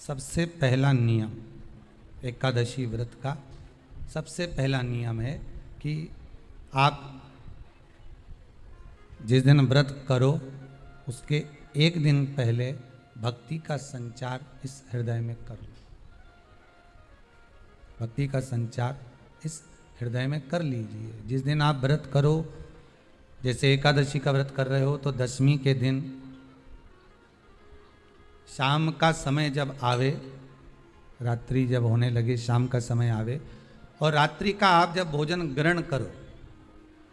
सबसे पहला नियम एकादशी व्रत का सबसे पहला नियम है कि आप जिस दिन व्रत करो उसके एक दिन पहले भक्ति का संचार इस हृदय में करो। भक्ति का संचार इस हृदय में कर लीजिए। जिस दिन आप व्रत करो, जैसे एकादशी का व्रत कर रहे हो तो दशमी के दिन शाम का समय जब आवे, रात्रि जब होने लगे, शाम का समय आवे और रात्रि का आप जब भोजन ग्रहण करो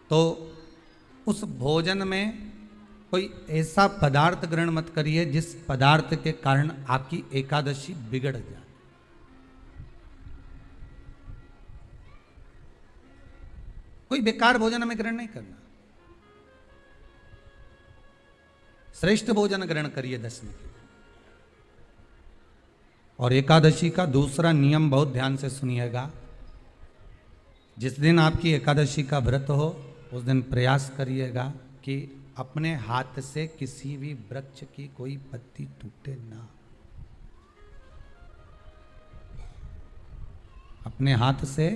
तो उस भोजन में कोई ऐसा पदार्थ ग्रहण मत करिए जिस पदार्थ के कारण आपकी एकादशी बिगड़ जाए। कोई बेकार भोजन हमें ग्रहण नहीं करना, श्रेष्ठ भोजन ग्रहण करिए दशमी के। और एकादशी का दूसरा नियम बहुत ध्यान से सुनिएगा। जिस दिन आपकी एकादशी का व्रत हो उस दिन प्रयास करिएगा कि अपने हाथ से किसी भी वृक्ष की कोई पत्ती टूटे ना। अपने हाथ से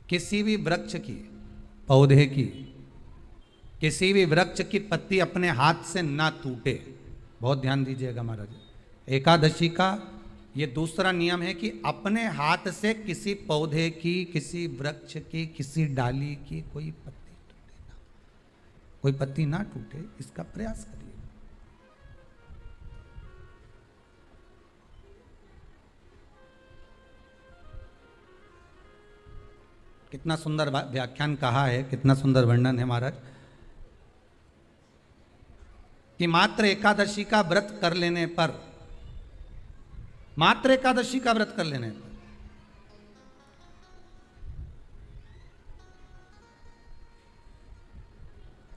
किसी भी वृक्ष की, पौधे की, किसी भी वृक्ष की पत्ती अपने हाथ से ना टूटे। बहुत ध्यान दीजिएगा महाराज। एकादशी का ये दूसरा नियम है कि अपने हाथ से किसी पौधे की, किसी वृक्ष की, किसी डाली की कोई पत्ती टूटे ना, कोई पत्ती ना टूटे, इसका प्रयास करिए। कितना सुंदर व्याख्यान कहा है, कितना सुंदर वर्णन है महाराज कि मात्र एकादशी का व्रत कर लेने पर, मात्र एकादशी का व्रत कर लेने पर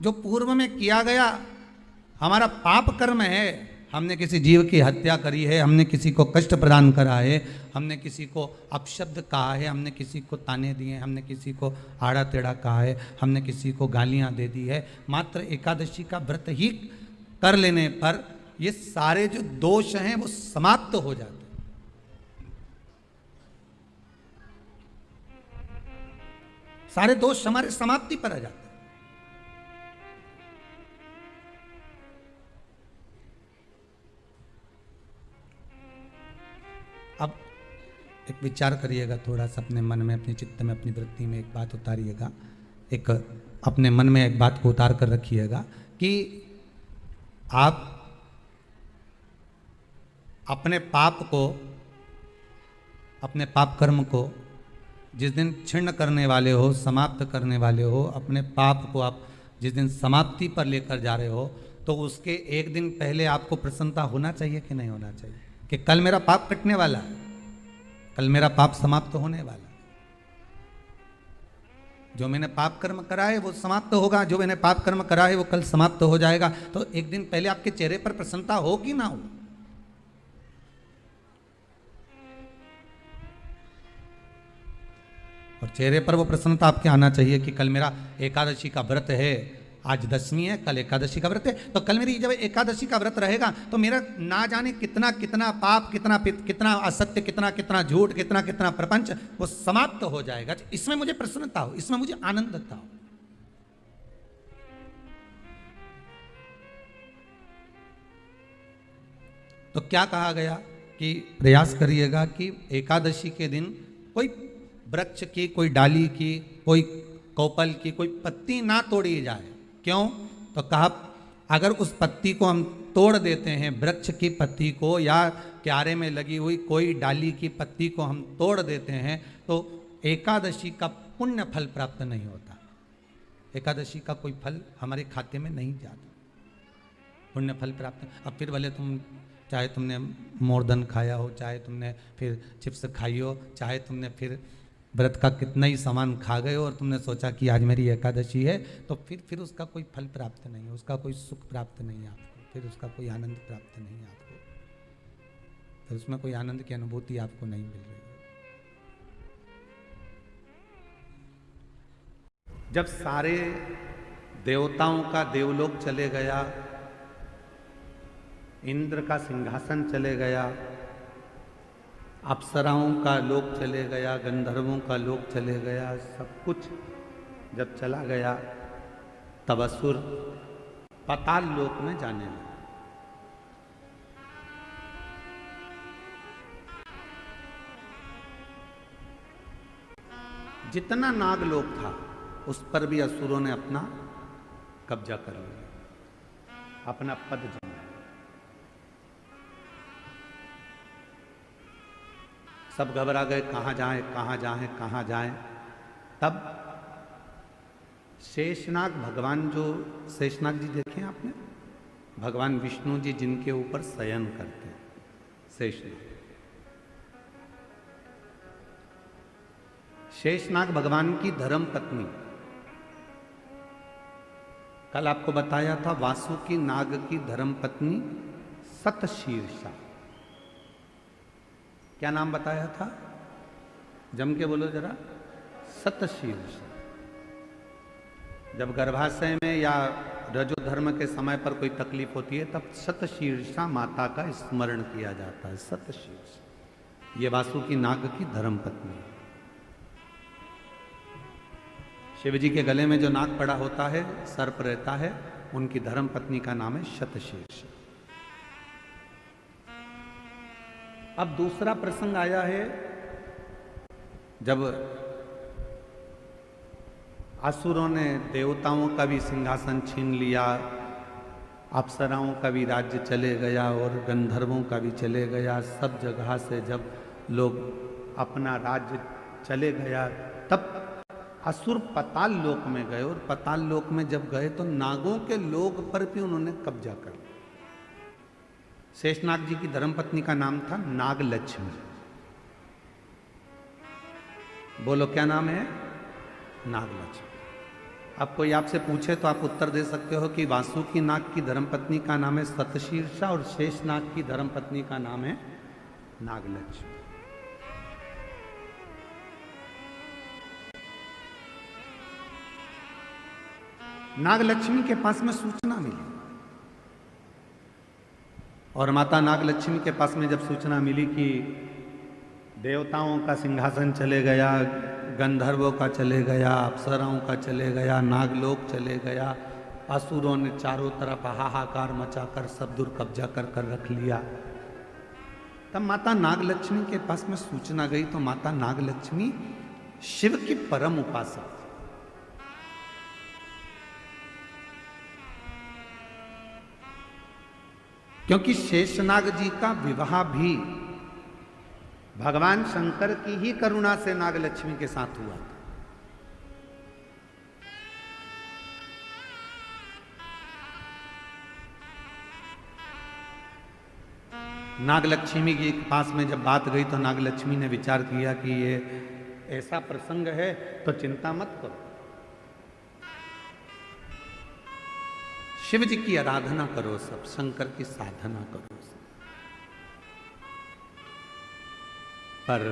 जो पूर्व में किया गया हमारा पाप कर्म है, हमने किसी जीव की हत्या करी है, हमने किसी को कष्ट प्रदान करा है, हमने किसी को अपशब्द कहा है, हमने किसी को ताने दिए, हमने किसी को आड़ा टेढ़ा कहा है, हमने किसी को गालियां दे दी है, मात्र एकादशी का व्रत ही कर लेने पर ये सारे जो दोष हैं वो समाप्त हो जाते हैं। सारे दोष हमारे समाप्ति पर आ जाते हैं। अब एक विचार करिएगा थोड़ा सा अपने मन में, अपने चित्त में, अपनी वृत्ति में एक बात उतारिएगा। एक अपने मन में एक बात को उतार कर रखिएगा कि आप अपने पाप को, अपने पाप कर्म को जिस दिन छिन्न करने वाले हो, समाप्त करने वाले हो, अपने पाप को आप जिस दिन समाप्ति पर लेकर जा रहे हो तो उसके एक दिन पहले आपको प्रसन्नता होना चाहिए कि नहीं होना चाहिए कि कल मेरा पाप कटने वाला है, कल मेरा पाप समाप्त होने वाला है। जो मैंने पाप कर्म करा है वो समाप्त होगा, जो मैंने पाप कर्म करा है वो कल समाप्त हो जाएगा। तो एक दिन पहले आपके चेहरे पर प्रसन्नता हो कि ना हो? और चेहरे पर वो प्रसन्नता आपके आना चाहिए कि कल मेरा एकादशी का व्रत है, आज दशमी है, कल एकादशी का व्रत है, तो कल मेरी जब एकादशी का व्रत रहेगा तो मेरा ना जाने कितना कितना पाप, कितना कितना असत्य, कितना कितना झूठ, कितना कितना प्रपंच वो समाप्त हो जाएगा। इसमें मुझे प्रसन्नता हो, इसमें मुझे आनंदता हो। तो क्या कहा गया कि प्रयास करिएगा कि एकादशी के दिन कोई वृक्ष की, कोई डाली की, कोई कोपल की कोई पत्ती ना तोड़ी जाए। क्यों? तो कहा अगर उस पत्ती को हम तोड़ देते हैं, वृक्ष की पत्ती को या क्यारे में लगी हुई कोई डाली की पत्ती को हम तोड़ देते हैं तो एकादशी का पुण्य फल प्राप्त नहीं होता, एकादशी का कोई फल हमारे खाते में नहीं जाता, पुण्य फल प्राप्त। अब फिर भले तुम चाहे तुमने मोरधन खाया हो, चाहे तुमने फिर चिप्स खाई हो, चाहे तुमने फिर व्रत का कितना ही सामान खा गए और तुमने सोचा कि आज मेरी एकादशी है, तो फिर उसका कोई फल प्राप्त नहीं है, उसका कोई सुख प्राप्त नहीं है आपको, फिर उसका कोई आनंद प्राप्त नहीं है आपको, फिर उसमें कोई आनंद की अनुभूति आपको नहीं मिल रही है। जब सारे देवताओं का देवलोक चले गया, इंद्र का सिंहासन चले गया, अप्सराओं का लोक चले गया, गंधर्वों का लोक चले गया, सब कुछ जब चला गया तब असुर पाताल लोक में जाने लगे। जितना नागलोक था उस पर भी असुरों ने अपना कब्जा कर लिया, अपना पद जमाया। सब घबरा गए, कहां जाएं कहां जाएं कहां जाएं। तब शेषनाग भगवान, जो शेषनाग जी देखे आपने, भगवान विष्णु जी जिनके ऊपर शयन करते हैं, शेषनाग। शेषनाग भगवान की धर्म पत्नी, कल आपको बताया था वासुकी नाग की धर्म पत्नी सतशीर्षा। क्या नाम बताया था? जम के बोलो जरा। सतशीर्षा। जब गर्भाशय में या रजो धर्म के समय पर कोई तकलीफ होती है तब सतशीर्षा माता का स्मरण किया जाता है। सतशीर्षा ये वासुकी नाग की धर्म पत्नी। शिव जी के गले में जो नाग पड़ा होता है, सर्प रहता है, उनकी धर्म पत्नी का नाम है शतशीर्ष। अब दूसरा प्रसंग आया है जब असुरों ने देवताओं का भी सिंहासन छीन लिया, अप्सराओं का भी राज्य चले गया और गंधर्वों का भी चले गया। सब जगह से जब लोग अपना राज्य चले गया तब असुर पाताल लोक में गए, और पाताल लोक में जब गए तो नागों के लोक पर भी उन्होंने कब्जा कर लिया। शेषनाग जी की धर्मपत्नी का नाम था नागलक्ष्मी। बोलो क्या नाम है? नागलक्ष्मी। अब कोई आपसे पूछे तो आप उत्तर दे सकते हो कि वासुकी नाग की धर्मपत्नी का नाम है सतशीर्षा और शेषनाग की धर्मपत्नी का नाम है नागलक्ष्मी। नागलक्ष्मी के पास में सूचना मिली, और माता नागलक्ष्मी के पास में जब सूचना मिली कि देवताओं का सिंहासन चले गया, गंधर्वों का चले गया, अप्सराओं का चले गया, नागलोक चले गया, असुरों ने चारों तरफ हाहाकार मचाकर सब दूर कब्जा कर कर रख लिया, तब माता नागलक्ष्मी के पास में सूचना गई। तो माता नागलक्ष्मी शिव की परम उपासक, क्योंकि शेषनाग जी का विवाह भी भगवान शंकर की ही करुणा से नागलक्ष्मी के साथ हुआ था। नागलक्ष्मी के पास में जब बात गई तो नागलक्ष्मी ने विचार किया कि ये ऐसा प्रसंग है तो चिंता मत करो, शिव जी की आराधना करो, सब शंकर की साधना करो सब। पर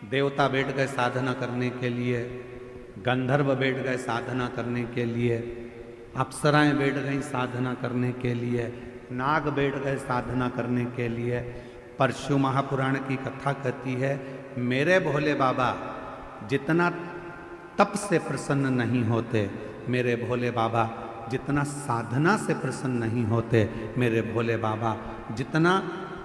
देवता बैठ गए साधना करने के लिए, गंधर्व बैठ गए साधना करने के लिए, अप्सराएं बैठ गई साधना करने के लिए, नाग बैठ गए साधना करने के लिए। परशु महापुराण की कथा कहती है, मेरे भोले बाबा जितना तप से प्रसन्न नहीं होते, मेरे भोले बाबा जितना साधना से प्रसन्न नहीं होते, मेरे भोले बाबा जितना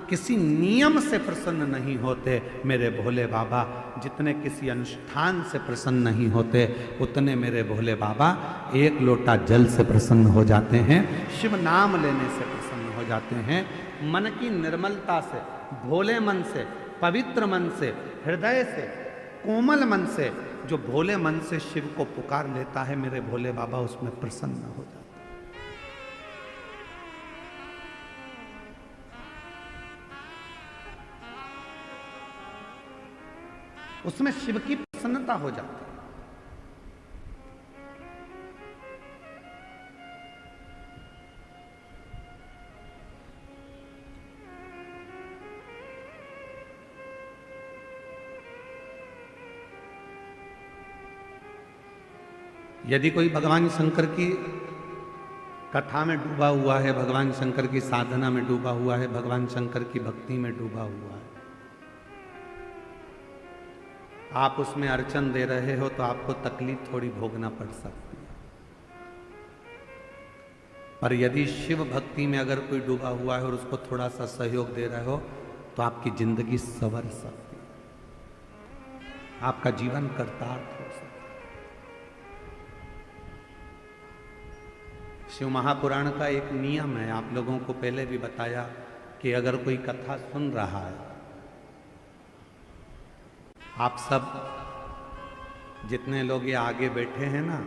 किसी नियम से प्रसन्न नहीं होते, मेरे भोले बाबा जितने किसी अनुष्ठान से प्रसन्न नहीं होते, उतने मेरे भोले बाबा एक लोटा जल से प्रसन्न हो जाते हैं, शिव नाम लेने से प्रसन्न हो जाते हैं। मन की निर्मलता से, भोले मन से, पवित्र मन से, हृदय से, कोमल मन से, जो भोले मन से शिव को पुकार लेता है, मेरे भोले बाबा उसमें प्रसन्न हो जाते हैं। उसमें शिव की प्रसन्नता हो जाती है। यदि कोई भगवान शंकर की कथा में डूबा हुआ है, भगवान शंकर की साधना में डूबा हुआ है, भगवान शंकर की भक्ति में डूबा हुआ है, आप उसमें अर्चन दे रहे हो तो आपको तकलीफ थोड़ी भोगना पड़ सकती है। पर यदि शिव भक्ति में अगर कोई डूबा हुआ है और उसको थोड़ा सा सहयोग दे रहे हो तो आपकी जिंदगी संवर सकती है, आपका जीवन कर्तार्थ हो सकता है। शिव महापुराण का एक नियम है, आप लोगों को पहले भी बताया कि अगर कोई कथा सुन रहा है, आप सब जितने लोग ये आगे बैठे हैं ना,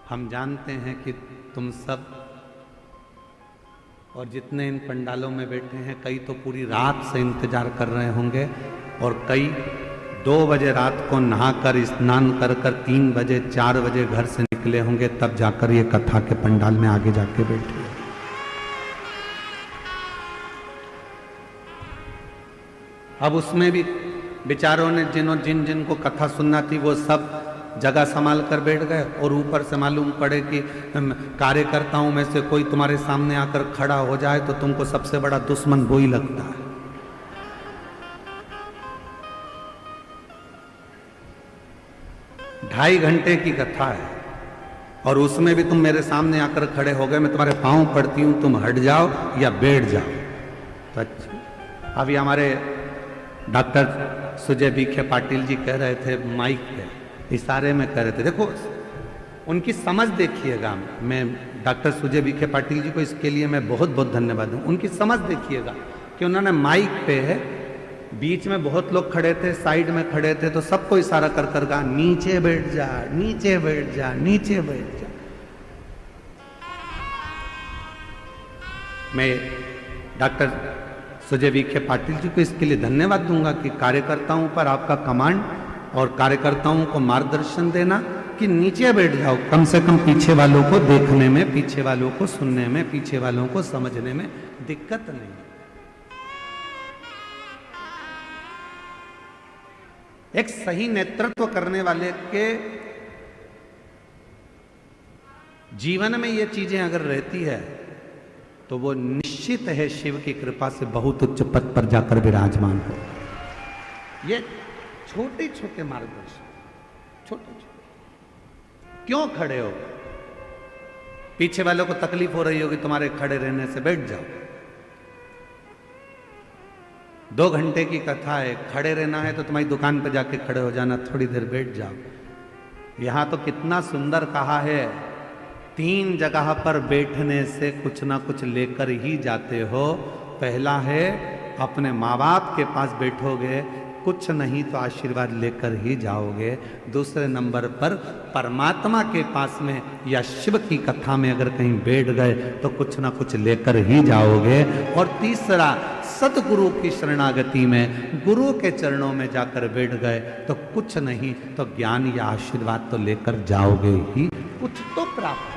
हम जानते हैं कि तुम सब और जितने इन पंडालों में बैठे हैं, कई तो पूरी रात से इंतजार कर रहे होंगे और कई 2 बजे रात को नहाकर स्नान कर 3 बजे 4 बजे घर से निकले होंगे, तब जाकर ये कथा के पंडाल में आगे जाके बैठे। अब उसमें भी बेचारों ने जिन को कथा सुनना थी वो सब जगह संभाल कर बैठ गए और ऊपर से मालूम पड़े कि कार्यकर्ताओं में से कोई तुम्हारे सामने आकर खड़ा हो जाए तो तुमको सबसे बड़ा दुश्मन वो ही लगता है। ढाई घंटे की कथा है और उसमें भी तुम मेरे सामने आकर खड़े हो गए, मैं तुम्हारे पांव पड़ती हूं, तुम हट जाओ या बैठ जाओ। तो अच्छा, अभी हमारे डॉक्टर सुजय विखे पाटिल जी कह रहे थे माइक पे, इशारे में कह रहे थे, देखो उनकी समझ देखिएगा। मैं डॉक्टर सुजय विखे पाटिल जी को इसके लिए मैं बहुत बहुत धन्यवाद दूं। उनकी समझ देखिएगा कि उन्होंने माइक पे है, बीच में बहुत लोग खड़े थे, साइड में खड़े थे, तो सबको इशारा कर कर कहा नीचे बैठ जा, नीचे बैठ जा, नीचे बैठ जा। मैं डॉक्टर सुजय विखे पाटिल जी को इसके लिए धन्यवाद दूंगा कि कार्यकर्ताओं पर आपका कमांड और कार्यकर्ताओं को मार्गदर्शन देना कि नीचे बैठ जाओ, कम से कम पीछे वालों को देखने में, पीछे वालों को सुनने में, पीछे वालों को समझने में दिक्कत नहीं। एक सही नेतृत्व करने वाले के जीवन में ये चीजें अगर रहती है तो वो निश्चित है शिव की कृपा से बहुत उच्च पद पर जाकर विराजमान हो। ये छोटे छोटे मार्गदर्शन, छोटे छोटे। क्यों खड़े हो? पीछे वालों को तकलीफ हो रही होगी तुम्हारे खड़े रहने से, बैठ जाओ। 2 घंटे की कथा है, खड़े रहना है तो तुम्हारी दुकान पर जाके खड़े हो जाना, थोड़ी देर बैठ जाओ। यहां तो कितना सुंदर कहा है, 3 जगह पर बैठने से कुछ ना कुछ लेकर ही जाते हो। पहला है अपने माँ बाप के पास बैठोगे, कुछ नहीं तो आशीर्वाद लेकर ही जाओगे। दूसरे नंबर पर परमात्मा के पास में या शिव की कथा में अगर कहीं बैठ गए तो कुछ ना कुछ लेकर ही जाओगे। और तीसरा, सदगुरु की शरणागति में गुरु के चरणों में जाकर बैठ गए तो कुछ नहीं तो ज्ञान या आशीर्वाद तो लेकर जाओगे ही, कुछ तो प्राप्त।